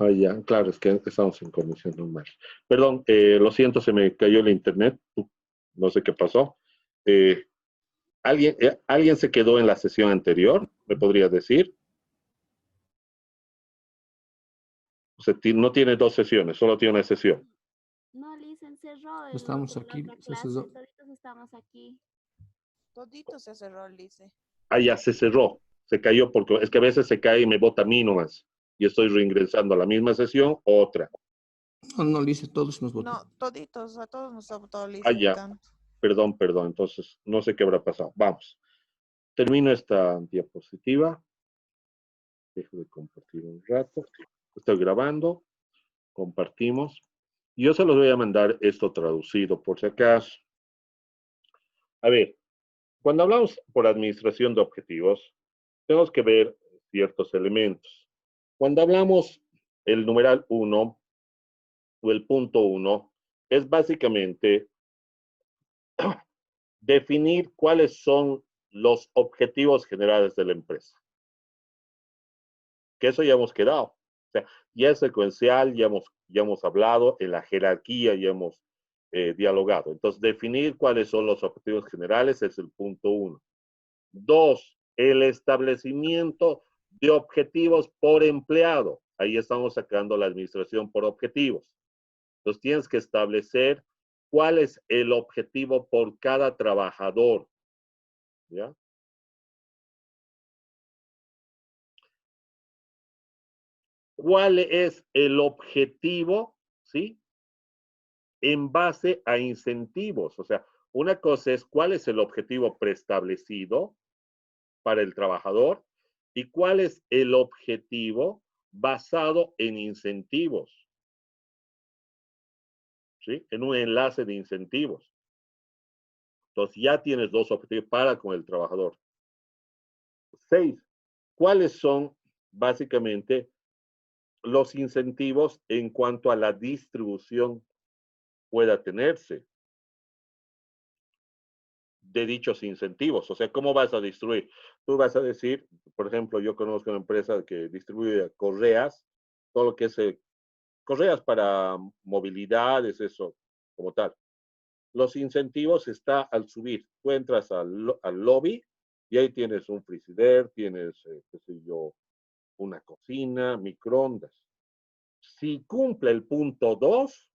Ah, ya, claro, es que estamos en condición normal. Perdón, lo siento, se me cayó el internet. No sé qué pasó. Eh, ¿alguien se quedó en la sesión anterior? ¿Me podrías decir? O sea, no tiene dos sesiones, solo tiene una sesión. No, Liz, encerró Estamos la aquí, otra se clase, cerró. toditos estamos aquí. Todito se cerró, Lice. Ah, ya se cerró. Se cayó porque es que a veces se cae y me bota a mí nomás. Y estoy reingresando a la misma sesión, otra. No, no, Lice, todos nos votan. No, toditos, a todos nos ha votado Ah, Lice ya. votando. Perdón. Entonces, no sé qué habrá pasado. Vamos. Termino esta diapositiva. Dejo de compartir un rato. Estoy grabando. Compartimos. Yo se los voy a mandar esto traducido por si acaso. A ver, cuando hablamos por administración de objetivos, tenemos que ver ciertos elementos. Cuando hablamos el numeral 1 o el punto 1, es básicamente definir cuáles son los objetivos generales de la empresa. Que eso ya hemos quedado. O sea, ya es secuencial, ya hemos hablado, en la jerarquía ya hemos dialogado. Entonces, definir cuáles son los objetivos generales es el punto 1. 2, el establecimiento de objetivos por empleado. Ahí estamos sacando la administración por objetivos. Entonces, tienes que establecer cuál es el objetivo por cada trabajador. ¿Ya? ¿Cuál es el objetivo? ¿Sí? En base a incentivos. O sea, una cosa es cuál es el objetivo preestablecido para el trabajador y cuál es el objetivo basado en incentivos. ¿Sí? En un enlace de incentivos. Entonces ya tienes dos objetivos para con el trabajador. 6. ¿Cuáles son básicamente los incentivos en cuanto a la distribución pueda tenerse de dichos incentivos? O sea, ¿cómo vas a distribuir? Tú vas a decir, por ejemplo, yo conozco una empresa que distribuye correas, todo lo que es correas para movilidades, eso como tal. Los incentivos está al subir. Tú entras al lobby y ahí tienes un frigider, tienes, qué sé yo, una cocina, microondas. Si cumple el punto 2,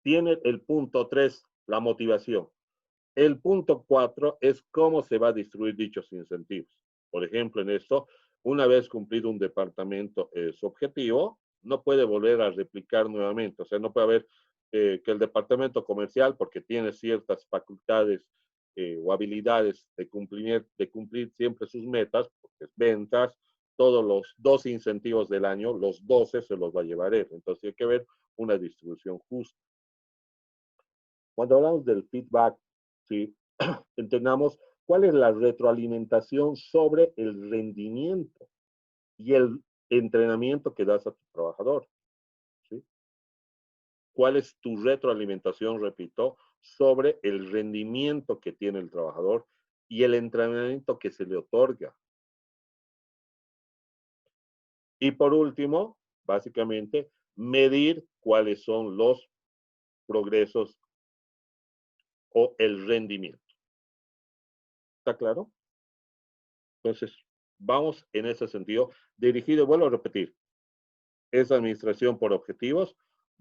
tiene el punto 3, la motivación. El punto 4 es cómo se va a distribuir dichos incentivos. Por ejemplo, en esto, una vez cumplido un departamento su objetivo, no puede volver a replicar nuevamente. O sea, no puede haber que el departamento comercial, porque tiene ciertas facultades o habilidades de cumplir siempre sus metas, porque es ventas, todos los 12 incentivos del año, los 12 se los va a llevar él. Entonces, hay que ver una distribución justa. Cuando hablamos del feedback, ¿sí? Entendamos cuál es la retroalimentación sobre el rendimiento y el entrenamiento que das a tu trabajador. ¿Sí? ¿Cuál es tu retroalimentación, repito, sobre el rendimiento que tiene el trabajador y el entrenamiento que se le otorga? Y por último, básicamente, medir cuáles son los progresos o el rendimiento. ¿Está claro? Entonces, vamos en ese sentido, dirigido, vuelvo a repetir, esa administración por objetivos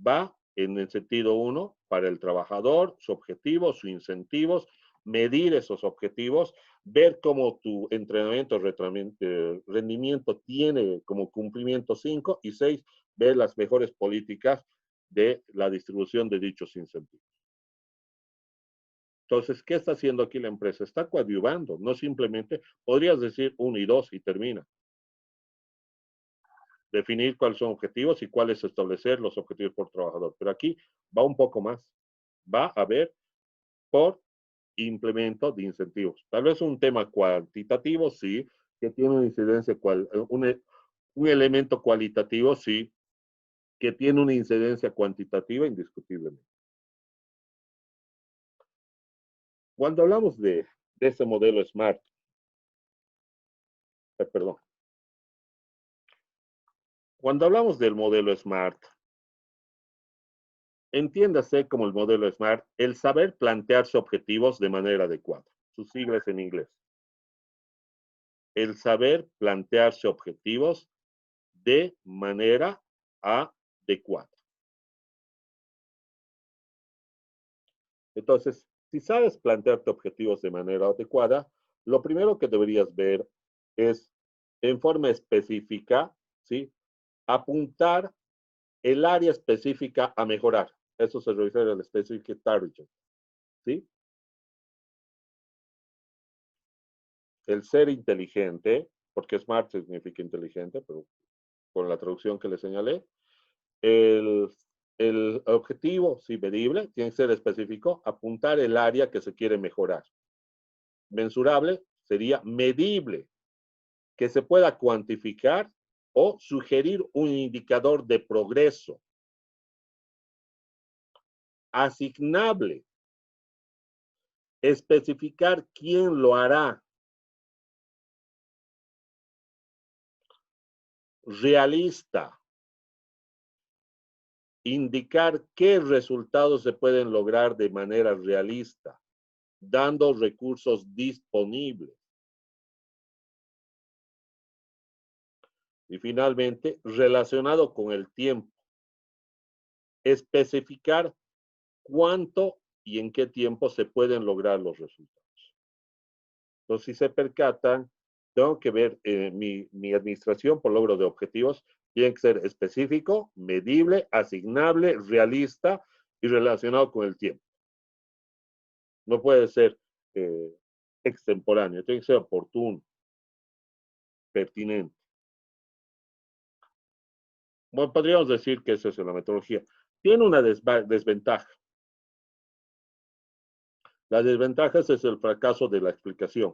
va en el sentido 1 para el trabajador, su objetivo, sus incentivos, medir esos objetivos, ver cómo tu entrenamiento, rendimiento tiene como cumplimiento 5 y 6, ver las mejores políticas de la distribución de dichos incentivos. Entonces, ¿qué está haciendo aquí la empresa? Está coadyuvando, no simplemente, podrías decir 1 y 2 y termina. Definir cuáles son objetivos y cuáles establecer los objetivos por trabajador. Pero aquí va un poco más. Va a haber por implemento de incentivos. Tal vez un tema cuantitativo, sí, que tiene una incidencia, un elemento cualitativo, sí, que tiene una incidencia cuantitativa indiscutiblemente. Cuando hablamos de ese modelo SMART, perdón, Cuando hablamos del modelo SMART, entiéndase como el modelo SMART, el saber plantearse objetivos de manera adecuada. Sus siglas en inglés. El saber plantearse objetivos de manera adecuada. Entonces, si sabes plantearte objetivos de manera adecuada, lo primero que deberías ver es, en forma específica, ¿sí? Apuntar el área específica a mejorar. Eso se refiere al specific target, ¿sí? El ser inteligente, porque smart significa inteligente, pero con la traducción que le señalé, el, el objetivo, sí, medible, tiene que ser específico, apuntar el área que se quiere mejorar. Mensurable sería medible, que se pueda cuantificar o sugerir un indicador de progreso. Asignable, especificar quién lo hará. Realista, indicar qué resultados se pueden lograr de manera realista, dando recursos disponibles. Y finalmente, relacionado con el tiempo, especificar cuánto y en qué tiempo se pueden lograr los resultados. Entonces, si se percatan, tengo que ver mi administración por logro de objetivos, tiene que ser específico, medible, asignable, realista y relacionado con el tiempo. No puede ser extemporáneo, tiene que ser oportuno, pertinente. Bueno, podríamos decir que esa es la metodología. Tiene una desventaja. La desventaja es el fracaso de la explicación,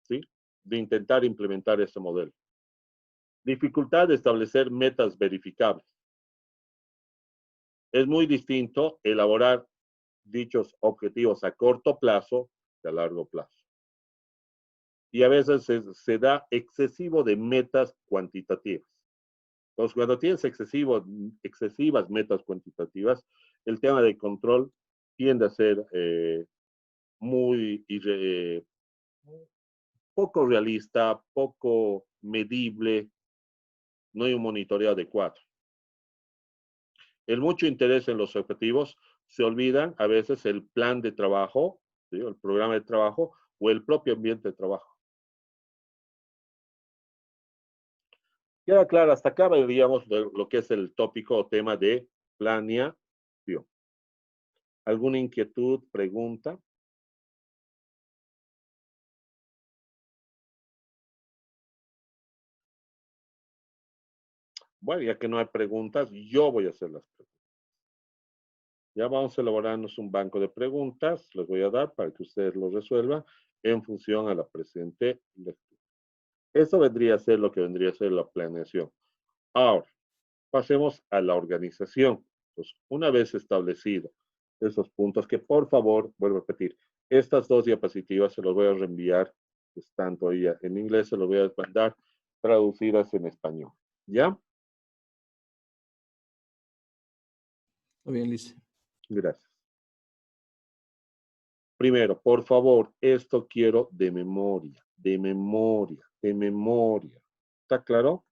¿sí? De intentar implementar este modelo. Dificultad de establecer metas verificables. Es muy distinto elaborar dichos objetivos a corto plazo que a largo plazo. Y a veces se da excesivo de metas cuantitativas. Entonces, cuando tienes excesivas metas cuantitativas, el tema de control tiende a ser muy poco realista, poco medible, no hay un monitoreo adecuado. El mucho interés en los objetivos, se olvidan a veces el plan de trabajo, ¿sí? El programa de trabajo o el propio ambiente de trabajo. Queda claro, hasta acá veríamos lo que es el tópico o tema de planeación. ¿Alguna inquietud, pregunta? Bueno, ya que no hay preguntas, yo voy a hacer las preguntas. Ya vamos a elaborarnos un banco de preguntas, les voy a dar para que ustedes lo resuelvan en función a la presente lectura. Eso vendría a ser lo que vendría a ser la planeación. Ahora, pasemos a la organización. Entonces, una vez establecido esos puntos, que por favor, vuelvo a repetir, estas dos diapositivas se las voy a reenviar, están todavía en inglés, se las voy a mandar traducidas en español. ¿Ya? Está bien, Lice. Gracias. Primero, por favor, esto quiero de memoria, de memoria, de memoria. ¿Está claro?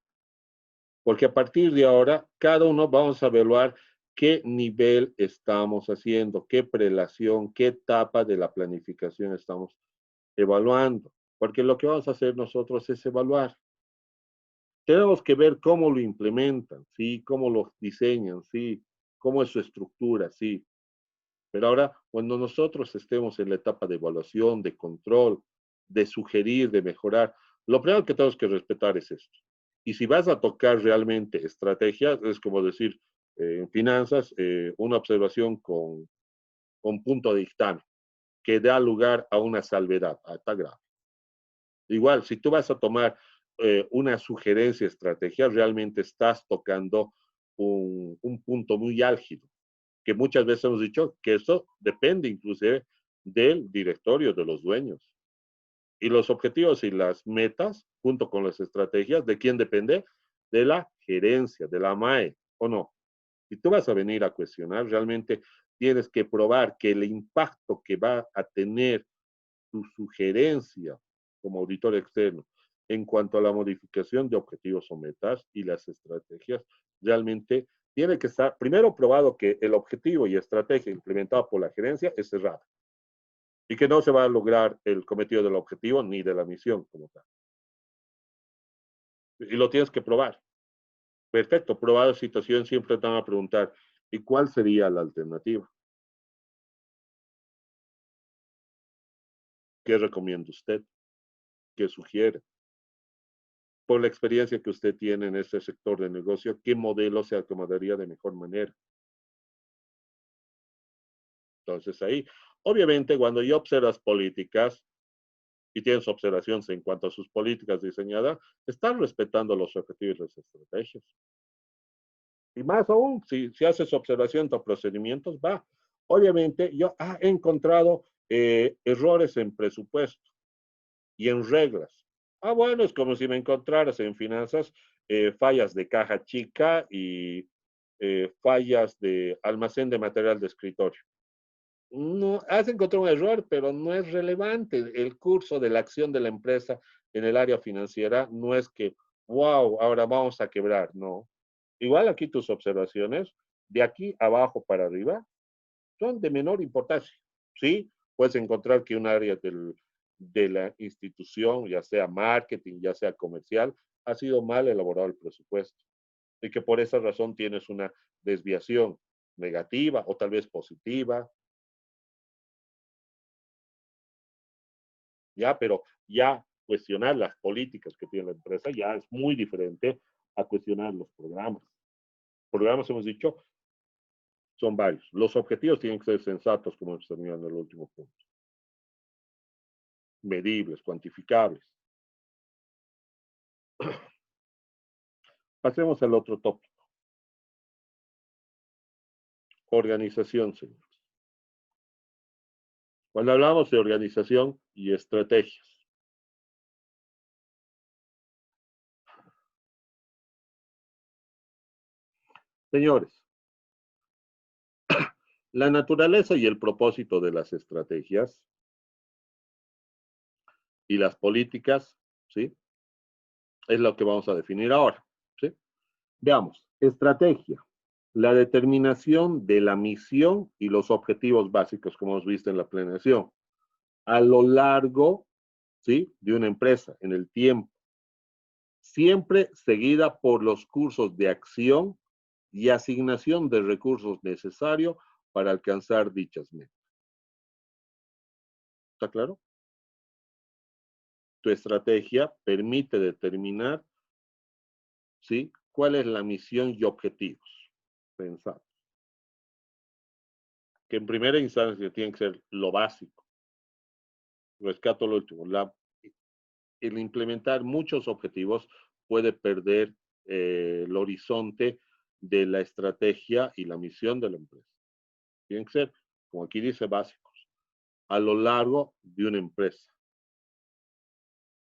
Porque a partir de ahora, cada uno vamos a evaluar qué nivel estamos haciendo, qué prelación, qué etapa de la planificación estamos evaluando. Porque lo que vamos a hacer nosotros es evaluar. Tenemos que ver cómo lo implementan, ¿sí? Cómo lo diseñan, ¿sí? Cómo es su estructura, ¿sí? Pero ahora, cuando nosotros estemos en la etapa de evaluación, de control, de sugerir, de mejorar, lo primero que tenemos que respetar es esto. Y si vas a tocar realmente estrategias, es como decir, en finanzas, una observación con punto de dictamen, que da lugar a una salvedad, a tal grado. Igual, si tú vas a tomar una sugerencia, estrategia, realmente estás tocando un punto muy álgido, que muchas veces hemos dicho que eso depende inclusive del directorio, de los dueños. Y los objetivos y las metas, junto con las estrategias, ¿de quién depende? de la gerencia, de la MAE, ¿o no? Si tú vas a venir a cuestionar, realmente tienes que probar que el impacto que va a tener tu sugerencia como auditor externo en cuanto a la modificación de objetivos o metas y las estrategias, realmente tiene que estar primero probado que el objetivo y estrategia implementada por la gerencia es cerrada y que no se va a lograr el cometido del objetivo ni de la misión como tal. Y lo tienes que probar. Perfecto, probada situación, siempre te van a preguntar, ¿y cuál sería la alternativa? ¿Qué recomienda usted? ¿Qué sugiere? Por la experiencia que usted tiene en este sector de negocio, ¿qué modelo se acomodaría de mejor manera? Entonces ahí, obviamente, cuando ya observas políticas y tienes observaciones en cuanto a sus políticas diseñadas, están respetando los objetivos y las estrategias. Y más aún, si haces observación de procedimientos, va. Obviamente, yo he encontrado errores en presupuesto y en reglas. Bueno, es como si me encontraras en finanzas fallas de caja chica y fallas de almacén de material de escritorio. No, has encontrado un error, pero no es relevante. El curso de la acción de la empresa en el área financiera no es que, wow, ahora vamos a quebrar, no. Igual aquí tus observaciones, de aquí abajo para arriba, son de menor importancia. Sí, puedes encontrar que un área de la institución, ya sea marketing, ya sea comercial, ha sido mal elaborado el presupuesto y que por esa razón tienes una desviación negativa o tal vez positiva, ya, pero ya cuestionar las políticas que tiene la empresa ya es muy diferente a cuestionar los programas. Programas, hemos dicho, son varios. Los objetivos tienen que ser sensatos, como hemos tenido en el último punto. Medibles, cuantificables. Pasemos al otro tópico. Organización, señores. Cuando hablamos de organización y estrategias, señores, la naturaleza y el propósito de las estrategias y las políticas, ¿sí? Es lo que vamos a definir ahora, ¿sí? Veamos, estrategia, la determinación de la misión y los objetivos básicos, como hemos visto en la planeación, a lo largo, ¿sí? De una empresa, en el tiempo, siempre seguida por los cursos de acción y asignación de recursos necesarios para alcanzar dichas metas. ¿Está claro? Tu estrategia permite determinar, ¿sí? ¿Cuál es la misión y objetivos? Pensar. Que en primera instancia tiene que ser lo básico. Rescato lo último. El implementar muchos objetivos puede perder el horizonte de la estrategia y la misión de la empresa. Tienen que ser, como aquí dice, básicos, a lo largo de una empresa.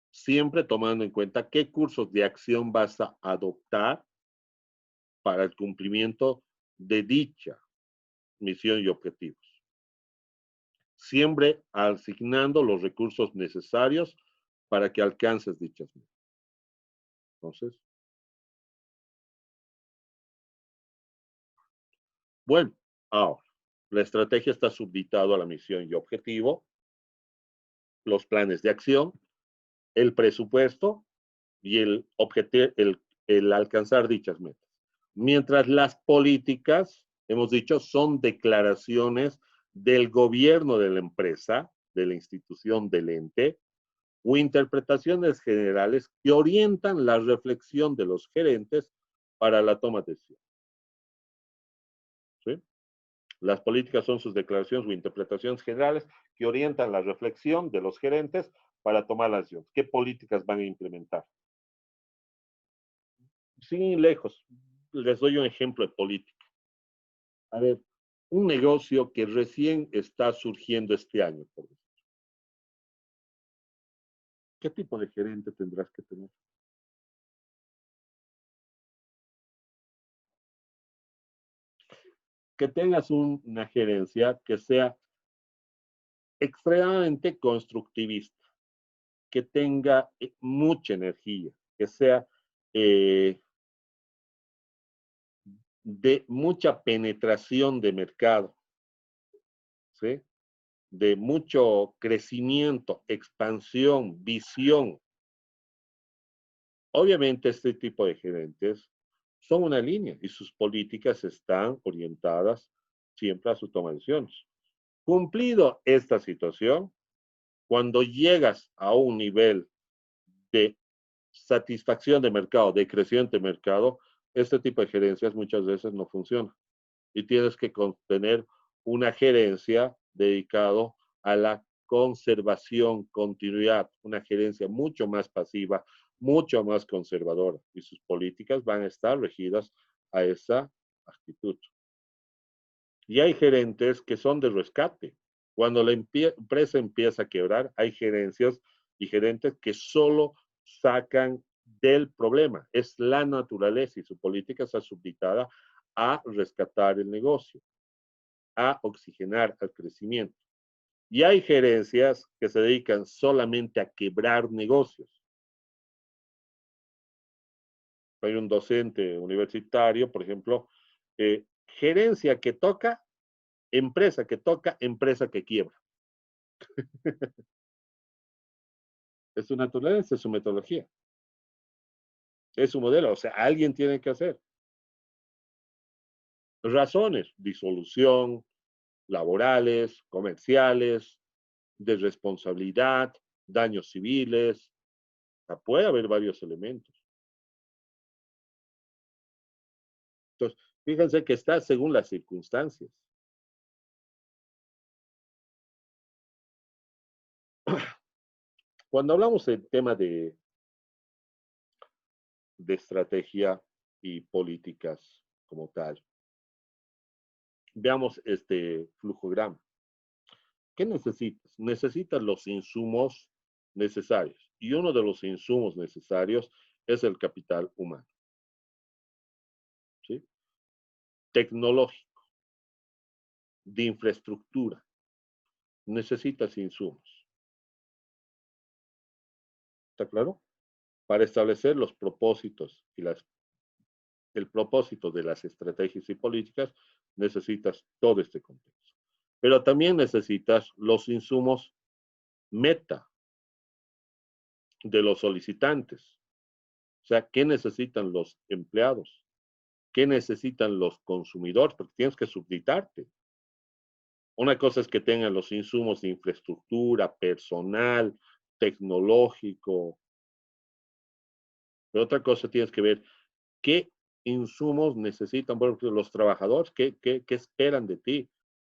Siempre tomando en cuenta qué cursos de acción vas a adoptar para el cumplimiento de dicha misión y objetivos. Siempre asignando los recursos necesarios para que alcances dichas metas. Entonces, bueno, ahora, la estrategia está subditado a la misión y objetivo, los planes de acción, el presupuesto y el alcanzar dichas metas. Mientras las políticas, hemos dicho, son declaraciones del gobierno de la empresa, de la institución del ente, o interpretaciones generales que orientan la reflexión de los gerentes para la toma de decisión. ¿Sí? Las políticas son sus declaraciones o interpretaciones generales que orientan la reflexión de los gerentes para tomar las decisiones. ¿Qué políticas van a implementar? Sin ir lejos, les doy un ejemplo de política. A ver, un negocio que recién está surgiendo este año, por ejemplo. ¿Qué tipo de gerente tendrás que tener? que tengas una gerencia que sea extremadamente constructivista, que tenga mucha energía, que sea de mucha penetración de mercado, ¿sí? De mucho crecimiento, expansión, visión. Obviamente este tipo de gerentes son una línea y sus políticas están orientadas siempre a su toma de decisiones. Cumplido esta situación, cuando llegas a un nivel de satisfacción de mercado, de crecimiento de mercado, este tipo de gerencias muchas veces no funciona. Y tienes que tener una gerencia dedicado a la conservación, continuidad, una gerencia mucho más pasiva, mucho más conservadora. Y sus políticas van a estar regidas a esa actitud. Y hay gerentes que son de rescate. Cuando la empresa empieza a quebrar, hay gerencias y gerentes que solo sacan del problema. Es la naturaleza y su política está subditada a rescatar el negocio, a oxigenar al crecimiento. Y hay gerencias que se dedican solamente a quebrar negocios. Hay un docente universitario, por ejemplo, gerencia que toca, empresa que quiebra. Es su naturaleza, es su metodología, es su modelo. O sea, alguien tiene que hacer. Razones, disolución, laborales, comerciales, de responsabilidad, daños civiles. O sea, puede haber varios elementos. Entonces, fíjense que está según las circunstancias. Cuando hablamos del tema de estrategia y políticas como tal, veamos este flujograma. ¿Qué necesitas? Necesitas los insumos necesarios. Y uno de los insumos necesarios es el capital humano. ¿Sí? Tecnológico, de infraestructura. Necesitas insumos. ¿Está claro? Para establecer los propósitos y el propósito de las estrategias y políticas, necesitas todo este contexto. Pero también necesitas los insumos meta de los solicitantes. O sea, ¿qué necesitan los empleados? ¿Qué necesitan los consumidores? Porque tienes que subditarte. Una cosa es que tengan los insumos de infraestructura, personal, tecnológico. Pero otra cosa tienes que ver qué insumos necesitan bueno, los trabajadores, qué esperan de ti,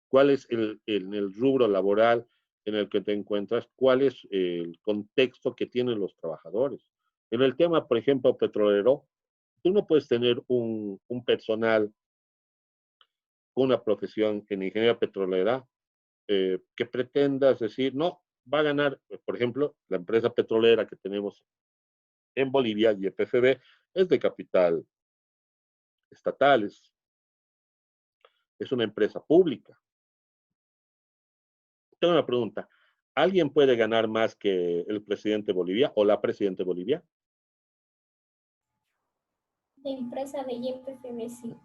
cuál es el rubro laboral en el que te encuentras, cuál es el contexto que tienen los trabajadores. En el tema, por ejemplo, petrolero, tú no puedes tener un personal, una profesión en ingeniería petrolera que pretendas decir, no, va a ganar, por ejemplo, la empresa petrolera que tenemos en Bolivia, YPFB, es de capital estatal, es una empresa pública. Tengo una pregunta. ¿Alguien puede ganar más que el presidente de Bolivia o la presidenta de Bolivia? De empresa de YPFB, sí.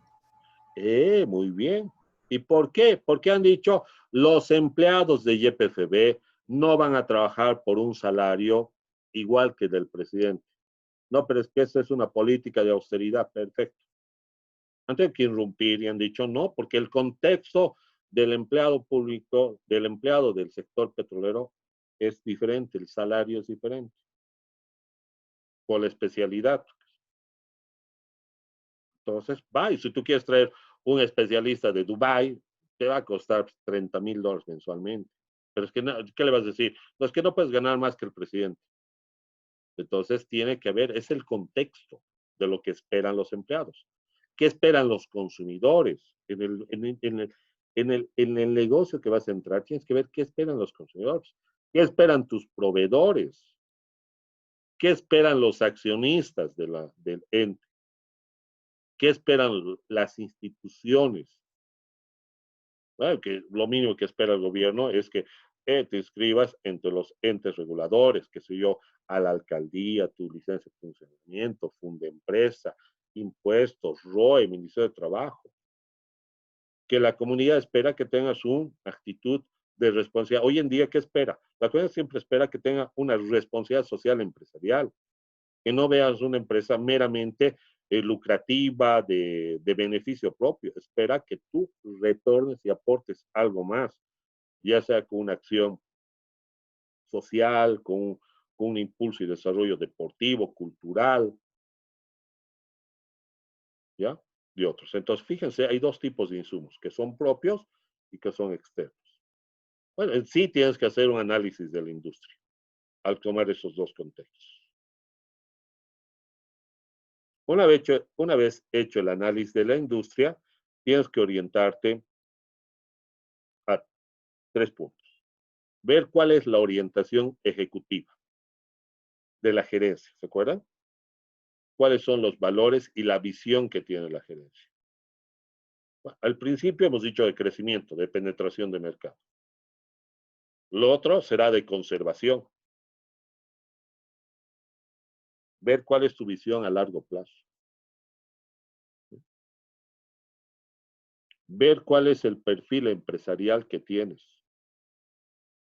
Muy bien. ¿Y por qué? Porque han dicho los empleados de YPFB no van a trabajar por un salario igual que del presidente. No, pero es que esa es una política de austeridad, perfecto. Han tenido que irrumpir y han dicho no, porque el contexto del empleado público, del empleado del sector petrolero es diferente, el salario es diferente, por la especialidad. Entonces, va, y si tú quieres traer un especialista de Dubái, te va a costar $30,000 mensualmente. Pero es que, no, ¿qué le vas a decir? No, es que no puedes ganar más que el presidente. Entonces, tiene que haber, es el contexto de lo que esperan los empleados. ¿Qué esperan los consumidores? En el negocio que vas a entrar, tienes que ver qué esperan los consumidores, qué esperan tus proveedores, qué esperan los accionistas del ente, qué esperan las instituciones, ¿no? Que lo mínimo que espera el gobierno es que te inscribas entre los entes reguladores, que sé yo, a la alcaldía, tu licencia de funcionamiento, Fundempresa, impuestos, ROE, Ministerio de Trabajo. Que la comunidad espera que tengas una actitud de responsabilidad. Hoy en día, ¿qué espera? La comunidad siempre espera que tenga una responsabilidad social empresarial, que no veas una empresa meramente lucrativa de beneficio propio. Espera que tú retornes y aportes algo más, ya sea con una acción social, con un impulso y desarrollo deportivo, cultural, ¿ya? De otros. Entonces, fíjense, hay dos tipos de insumos, que son propios y que son externos. Bueno, en sí tienes que hacer un análisis de la industria al tomar esos dos contextos. Una vez hecho el análisis de la industria, tienes que orientarte a 3 puntos. Ver cuál es la orientación ejecutiva de la gerencia, ¿se acuerdan? Cuáles son los valores y la visión que tiene la gerencia. Bueno, al principio hemos dicho de crecimiento, de penetración de mercado. Lo otro será de conservación. Ver cuál es tu visión a largo plazo. Ver cuál es el perfil empresarial que tienes.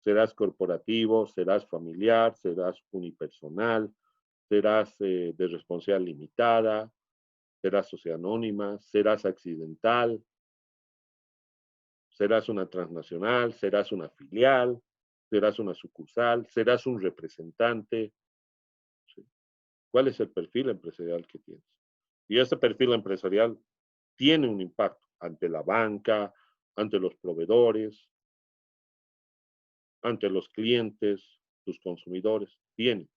Serás corporativo, serás familiar, serás unipersonal, serás de responsabilidad limitada, serás sociedad anónima, serás accidental, serás una transnacional, serás una filial, serás una sucursal, serás un representante. ¿Sí? ¿Cuál es el perfil empresarial que tienes? Y ese perfil empresarial tiene un impacto ante la banca, ante los proveedores, ante los clientes, tus consumidores. Tiene.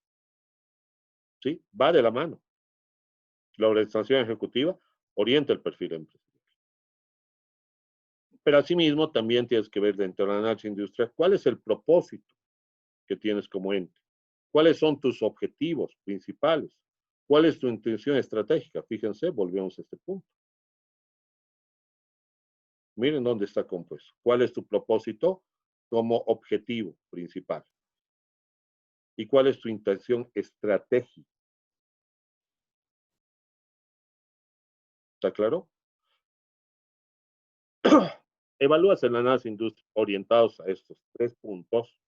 ¿Sí? Va de la mano. La organización ejecutiva orienta el perfil empresarial. Pero asimismo también tienes que ver dentro de la análisis industrial cuál es el propósito que tienes como ente. ¿Cuáles son tus objetivos principales? ¿Cuál es tu intención estratégica? Fíjense, volvemos a este punto. Miren dónde está compuesto. ¿Cuál es tu propósito como objetivo principal? ¿Y cuál es tu intención estratégica? ¿Está claro? Evalúas el análisis industrial orientados a estos 3 puntos,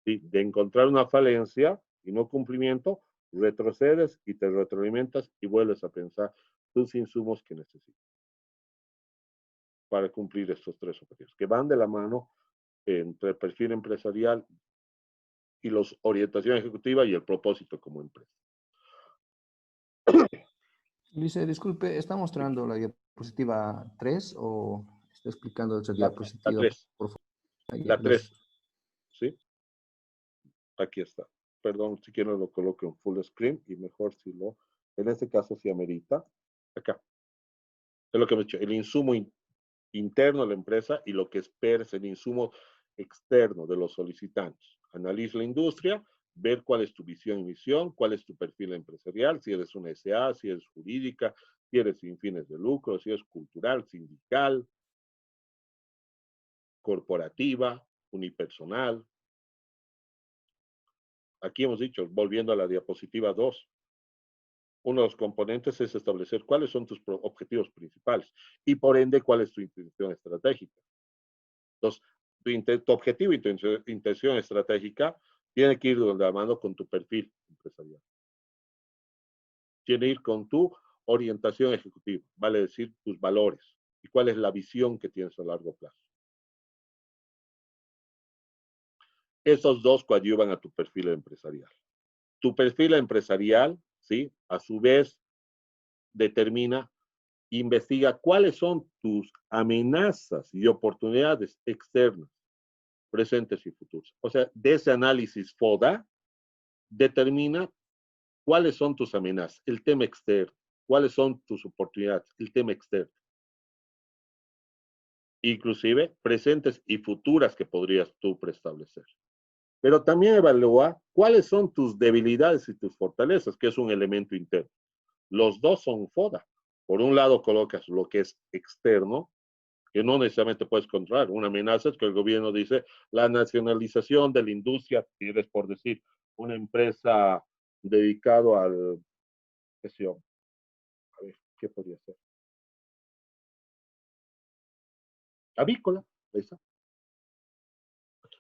¿sí? De encontrar una falencia y no cumplimiento, retrocedes y te retroalimentas y vuelves a pensar tus insumos que necesitas para cumplir estos 3 objetivos, que van de la mano entre el perfil empresarial y la orientación ejecutiva y el propósito como empresa. Lice, disculpe, ¿está mostrando la diapositiva 3 o está explicando otra La diapositiva? 3. Por favor. Ahí, La 3. gracias. ¿Sí? Aquí está. Perdón, si quiero lo coloco en full screen y mejor si lo, en este caso si amerita. Acá. Es lo que hemos dicho, el insumo interno de la empresa y lo que esperes el insumo externo de los solicitantes. Analiza la industria, ver cuál es tu visión y misión, cuál es tu perfil empresarial, si eres una SA, si eres jurídica, si eres sin fines de lucro, si eres cultural, sindical, corporativa, unipersonal. Aquí hemos dicho, volviendo a la diapositiva 2, uno de los componentes es establecer cuáles son tus objetivos principales y por ende cuál es tu intención estratégica. Entonces, tu objetivo y tu intención estratégica tiene que ir de la mano con tu perfil empresarial. Tiene que ir con tu orientación ejecutiva, vale decir, tus valores y cuál es la visión que tienes a largo plazo. Esos dos coadyuvan a tu perfil empresarial. Tu perfil empresarial, ¿sí? A su vez, determina, investiga cuáles son tus amenazas y oportunidades externas, presentes y futuras. O sea, de ese análisis FODA, determina cuáles son tus amenazas, el tema externo, cuáles son tus oportunidades, el tema externo. Inclusive presentes y futuras que podrías tú preestablecer. Pero también evalúa cuáles son tus debilidades y tus fortalezas, que es un elemento interno. Los dos son FODA. Por un lado colocas lo que es externo que no necesariamente puedes controlar. Una amenaza es que el gobierno dice la nacionalización de la industria, si eres por decir una empresa dedicado al, qué sé yo, a ver, ¿qué podría ser? Avícola, esa.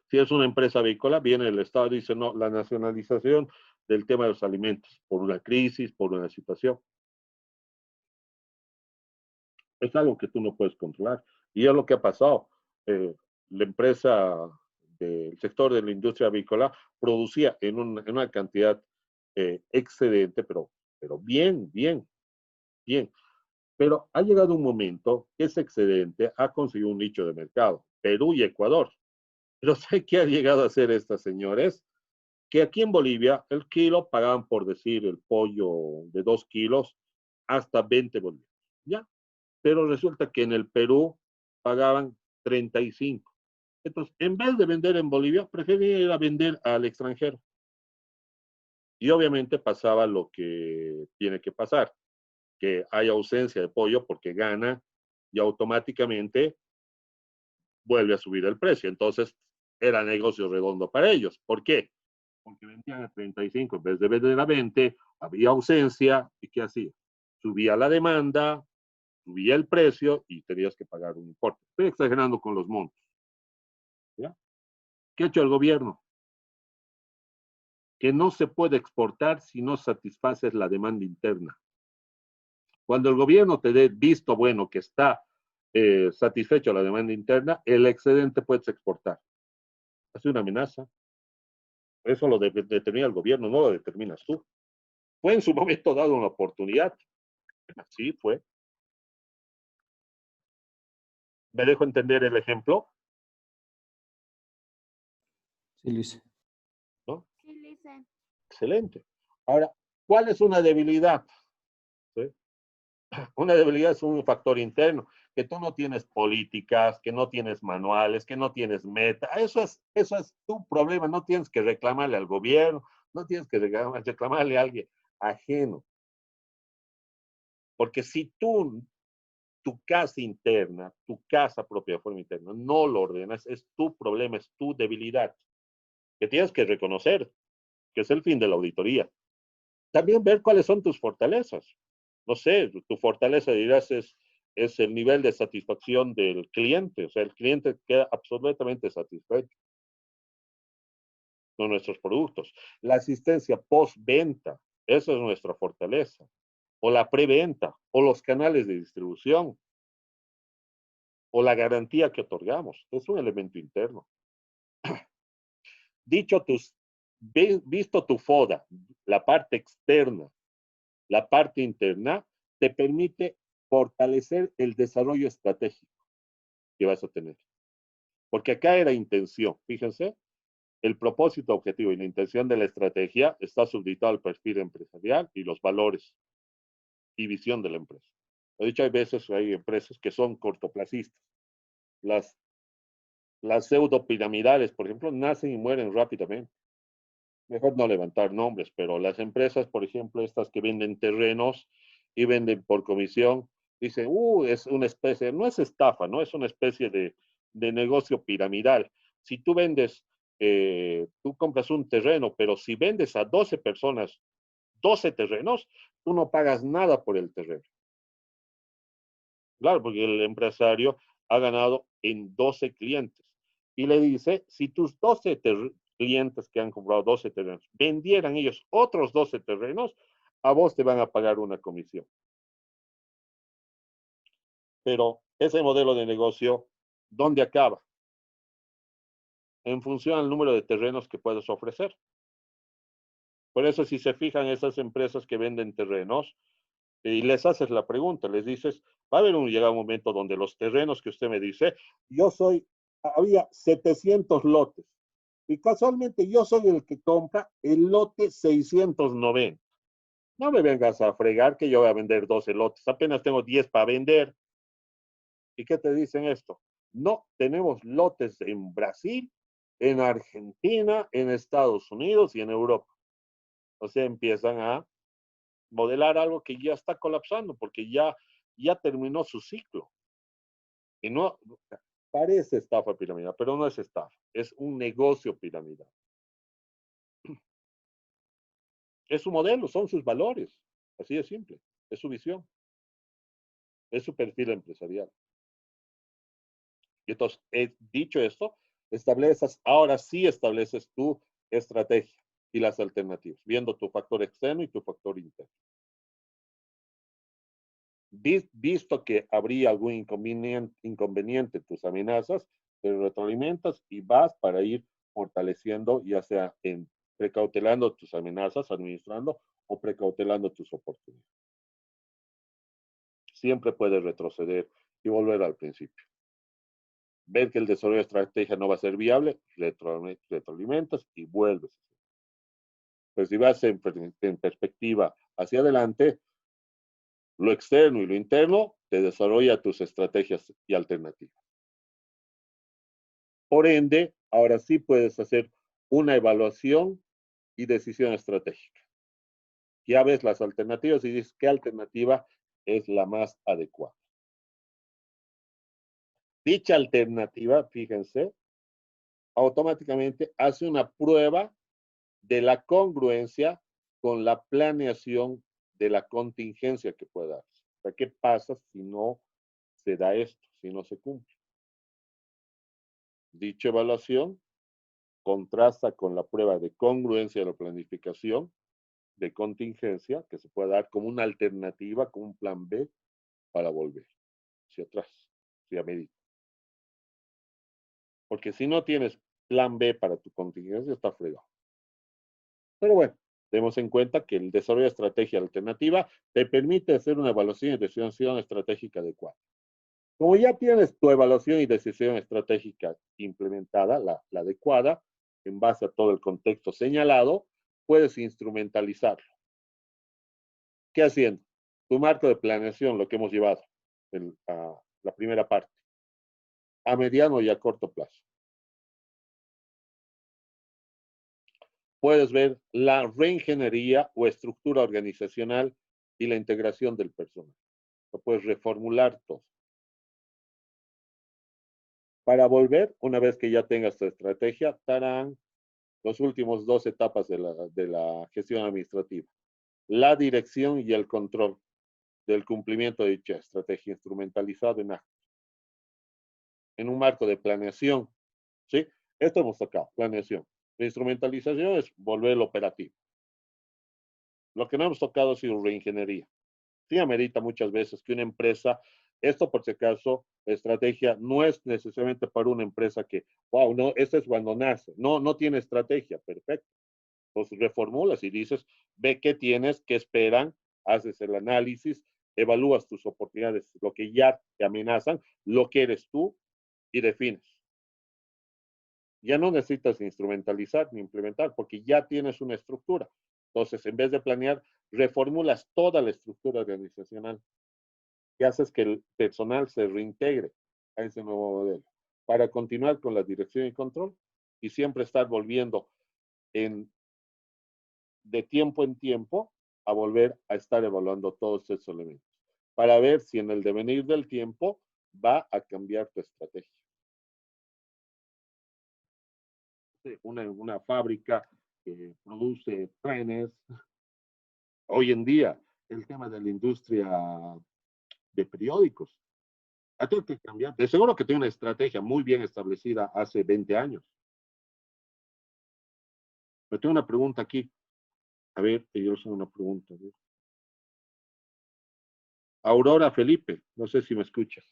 Si es una empresa avícola, viene el Estado y dice, no, la nacionalización del tema de los alimentos, por una crisis, por una situación. Es algo que tú no puedes controlar. Y es lo que ha pasado. La empresa del sector de la industria avícola producía en una cantidad excedente, pero bien, bien, bien. Pero ha llegado un momento que ese excedente ha conseguido un nicho de mercado, Perú y Ecuador. Pero sé qué ha llegado a hacer estas señores, que aquí en Bolivia el kilo pagaban, por decir, el pollo de 2 kilos hasta 20 bolivianos. ¿Ya? Pero resulta que en el Perú pagaban 35. Entonces, en vez de vender en Bolivia, preferían ir a vender al extranjero. Y obviamente pasaba lo que tiene que pasar, que hay ausencia de pollo porque gana y automáticamente vuelve a subir el precio. Entonces, era negocio redondo para ellos. ¿Por qué? Porque vendían a 35 en vez de vender a 20, había ausencia, ¿y qué hacía? Subía la demanda, subía el precio y tenías que pagar un importe. Estoy exagerando con los montos. ¿Ya? ¿Qué ha hecho el gobierno? Que no se puede exportar si no satisfaces la demanda interna. Cuando el gobierno te dé visto bueno que está satisfecho la demanda interna, el excedente puedes exportar. Es una amenaza. Eso lo determina el gobierno, no lo determinas tú. Fue en su momento dado una oportunidad. Así fue. ¿Me dejo entender el ejemplo? Sí, Luis. ¿No? Sí, Lice. Excelente. Ahora, ¿cuál es una debilidad? ¿Sí? Una debilidad es un factor interno, que tú no tienes políticas, que no tienes manuales, que no tienes meta. Eso es tu problema. No tienes que reclamarle al gobierno, no tienes que reclamarle a alguien ajeno. Porque si tú, tu casa interna, tu casa propia de forma interna, no lo ordenas, es tu problema, es tu debilidad, que tienes que reconocer, que es el fin de la auditoría. También ver cuáles son tus fortalezas. No sé, tu fortaleza, dirás, es el nivel de satisfacción del cliente. O sea, el cliente queda absolutamente satisfecho con nuestros productos. La asistencia postventa, esa es nuestra fortaleza. O la preventa, o los canales de distribución, o la garantía que otorgamos. Es un elemento interno. Dicho visto tu FODA, la parte externa, la parte interna, te permite fortalecer el desarrollo estratégico que vas a tener. Porque acá era intención, fíjense, el propósito, objetivo y la intención de la estrategia está subditado al perfil empresarial y los valores y visión de la empresa. He dicho, hay veces hay empresas que son cortoplacistas. Las, las pseudo piramidales, por ejemplo, nacen y mueren rápidamente. Mejor no levantar nombres, pero las empresas, por ejemplo, estas que venden terrenos y venden por comisión, dicen, es una especie, no es estafa, no es una especie de negocio piramidal. Si tú vendes, tú compras un terreno, pero si vendes a 12 personas 12 terrenos, tú no pagas nada por el terreno. Claro, porque el empresario ha ganado en 12 clientes. Y le dice, si tus 12 clientes que han comprado 12 terrenos vendieran ellos otros 12 terrenos, a vos te van a pagar una comisión. Pero ese modelo de negocio, ¿dónde acaba? En función al número de terrenos que puedes ofrecer. Por eso, si se fijan esas empresas que venden terrenos, y les haces la pregunta, les dices, va a haber llega un momento donde los terrenos que usted me dice, había 700 lotes. Y casualmente yo soy el que compra el lote 690. No me vengas a fregar que yo voy a vender 12 lotes. Apenas tengo 10 para vender. ¿Y qué te dicen esto? No, tenemos lotes en Brasil, en Argentina, en Estados Unidos y en Europa. O sea, empiezan a modelar algo que ya está colapsando porque ya terminó su ciclo. Y no, parece estafa piramidal, pero no es estafa, es un negocio piramidal. Es su modelo, son sus valores, así de simple, es su visión, es su perfil empresarial. Y entonces, dicho esto, ahora sí estableces tu estrategia y las alternativas, viendo tu factor externo y tu factor interno. Visto que habría algún inconveniente en tus amenazas, te retroalimentas y vas para ir fortaleciendo, ya sea en precautelando tus amenazas, administrando o precautelando tus oportunidades. Siempre puedes retroceder y volver al principio. Ver que el desarrollo de estrategia no va a ser viable, retroalimentas y vuelves. Pues si vas en perspectiva hacia adelante, lo externo y lo interno te desarrolla tus estrategias y alternativas. Por ende, ahora sí puedes hacer una evaluación y decisión estratégica. Ya ves las alternativas y dices qué alternativa es la más adecuada. Dicha alternativa, fíjense, automáticamente hace una prueba de la congruencia con la planeación de la contingencia que pueda darse. O sea, ¿qué pasa si no se da esto, si no se cumple? Dicha evaluación contrasta con la prueba de congruencia de la planificación de contingencia que se puede dar como una alternativa, como un plan B para volver hacia atrás, hacia medida. Porque si no tienes plan B para tu contingencia, está fregado. Pero bueno, tenemos en cuenta que el desarrollo de estrategia alternativa te permite hacer una evaluación y decisión estratégica adecuada. Como ya tienes tu evaluación y decisión estratégica implementada, la adecuada, en base a todo el contexto señalado, puedes instrumentalizarlo. ¿Qué haciendo? Tu marco de planeación, lo que hemos llevado, la primera parte, a mediano y a corto plazo. Puedes ver la reingeniería o estructura organizacional y la integración del personal. Lo puedes reformular todo. Para volver, una vez que ya tengas tu estrategia, estarán los últimos dos etapas de la gestión administrativa. La dirección y el control del cumplimiento de dicha estrategia instrumentalizado en actos. En un marco de planeación, ¿sí? Esto hemos tocado, planeación. La instrumentalización es volver el operativo. Lo que no hemos tocado ha sido reingeniería. Sí amerita muchas veces que una empresa, esto por si acaso, la estrategia no es necesariamente para una empresa que, wow, no, esto es cuando nace. No, no tiene estrategia, perfecto. Pues reformulas y dices, ve qué tienes, qué esperan, haces el análisis, evalúas tus oportunidades, lo que ya te amenazan, lo que eres tú y defines. Ya no necesitas instrumentalizar ni implementar porque ya tienes una estructura. Entonces, en vez de planear, reformulas toda la estructura organizacional y haces que el personal se reintegre a ese nuevo modelo para continuar con la dirección y control y siempre estar volviendo de tiempo en tiempo a volver a estar evaluando todos esos elementos para ver si en el devenir del tiempo va a cambiar tu estrategia. Una fábrica que produce trenes. Hoy en día, el tema de la industria de periódicos ha tenido que cambiar. De seguro que tiene una estrategia muy bien establecida hace 20 años. Pero tengo una pregunta aquí. A ver, yo soy una pregunta. Aurora Felipe, no sé si me escuchas.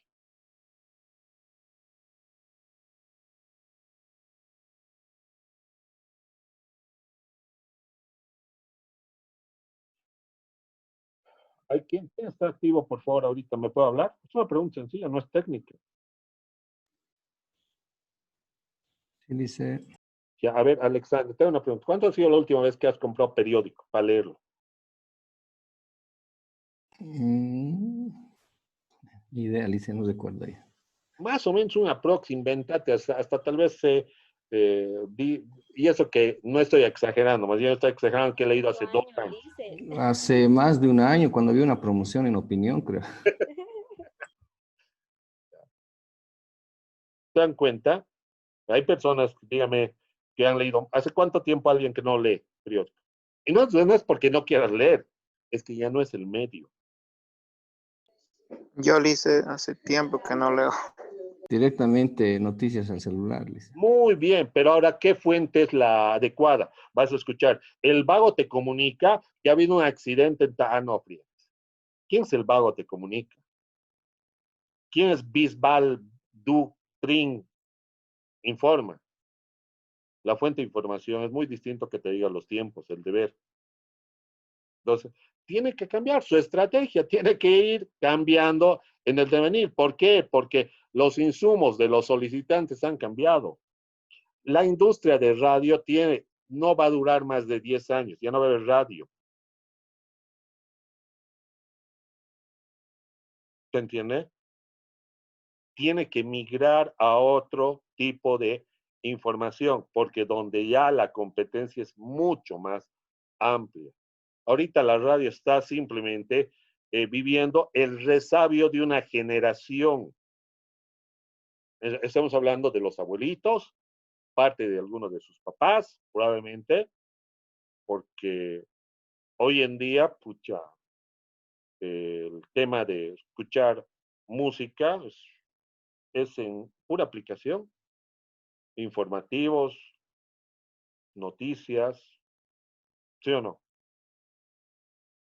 ¿Quién está activo, por favor, ahorita? ¿Me puede hablar? Es una pregunta sencilla, no es técnica. Sí, dice, Ya, a ver, Alexander, tengo una pregunta. ¿Cuándo ha sido la última vez que has comprado periódico para leerlo? idea, dice, no recuerdo ya. Más o menos un aprox, invéntate, hasta tal vez y eso que no estoy exagerando, más bien estoy exagerando que he leído hace 2 años. Hace más de un año, cuando vi una promoción en Opinión, creo. ¿se dan cuenta? Hay personas, dígame, que han leído. ¿Hace cuánto tiempo alguien que no lee periódico? Y no es porque no quieras leer, es que ya no es el medio. Yo le hice hace tiempo que no leo. Directamente noticias al celular, Lisa. Muy bien, pero ahora, ¿qué fuente es la adecuada? Vas a escuchar, el vago te comunica que ha habido un accidente en no, frío. ¿Quién es el vago te comunica? ¿Quién es Bisbal, Du, Trin? Informa. La fuente de información es muy distinto que te diga los tiempos, el deber. Entonces, tiene que cambiar su estrategia, tiene que ir cambiando en el devenir. ¿Por qué? Porque los insumos de los solicitantes han cambiado. La industria de radio no va a durar más de 10 años, ya no va a haber radio. ¿Se entiende? Tiene que migrar a otro tipo de información, porque donde ya la competencia es mucho más amplia. Ahorita la radio está simplemente viviendo el resabio de una generación. Estamos hablando de los abuelitos, parte de algunos de sus papás, probablemente, porque hoy en día, pucha, el tema de escuchar música es en pura aplicación, informativos, noticias, ¿sí o no?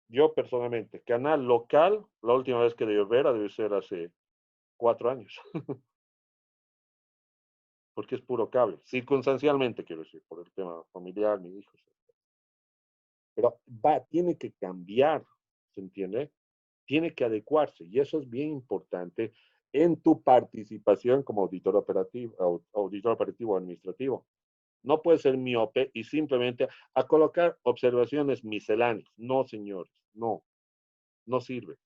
Yo personalmente, canal local, la última vez que debí ver debe ser hace 4 años. Porque es puro cable. Circunstancialmente, quiero decir, por el tema familiar, mis hijos. Pero tiene que cambiar, ¿se entiende? Tiene que adecuarse, y eso es bien importante en tu participación como auditor operativo administrativo. No puedes ser miope y simplemente a colocar observaciones misceláneas. No, señores, no sirve.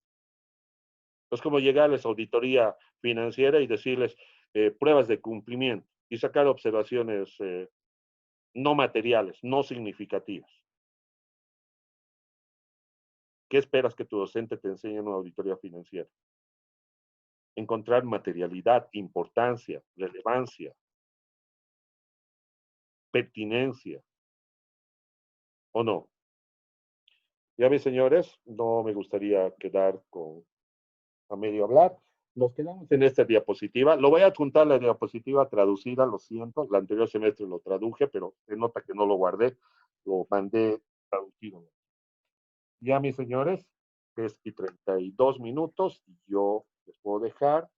Es como llegarles a auditoría financiera y decirles pruebas de cumplimiento y sacar observaciones no materiales, no significativas. ¿Qué esperas que tu docente te enseñe en una auditoría financiera? Encontrar materialidad, importancia, relevancia, pertinencia, ¿o no? Ya mis señores, no me gustaría quedar a medio hablar. Nos quedamos en esta diapositiva. Lo voy a adjuntar la diapositiva traducida, lo siento. El anterior semestre lo traduje, pero se nota que no lo guardé. Lo mandé traducido. Ya, mis señores, es y 32 minutos. Yo les puedo dejar.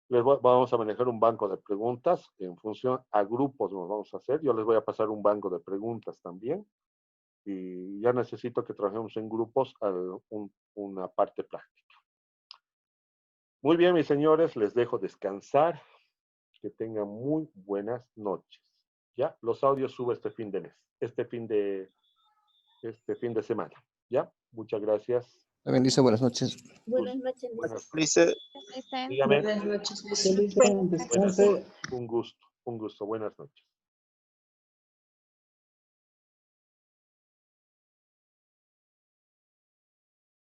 Vamos a manejar un banco de preguntas en función a grupos nos vamos a hacer. Yo les voy a pasar un banco de preguntas también. Y ya necesito que trabajemos en grupos una parte práctica. Muy bien, mis señores, les dejo descansar. Que tengan muy buenas noches. ¿Ya? Los audios subo este fin de mes, este fin de semana. ¿Ya? Muchas gracias. También, Lisa, buenas noches. Buenas noches. Buenas Dice, Dígame. Buenas noches. Buenas noches. Un gusto. Buenas noches.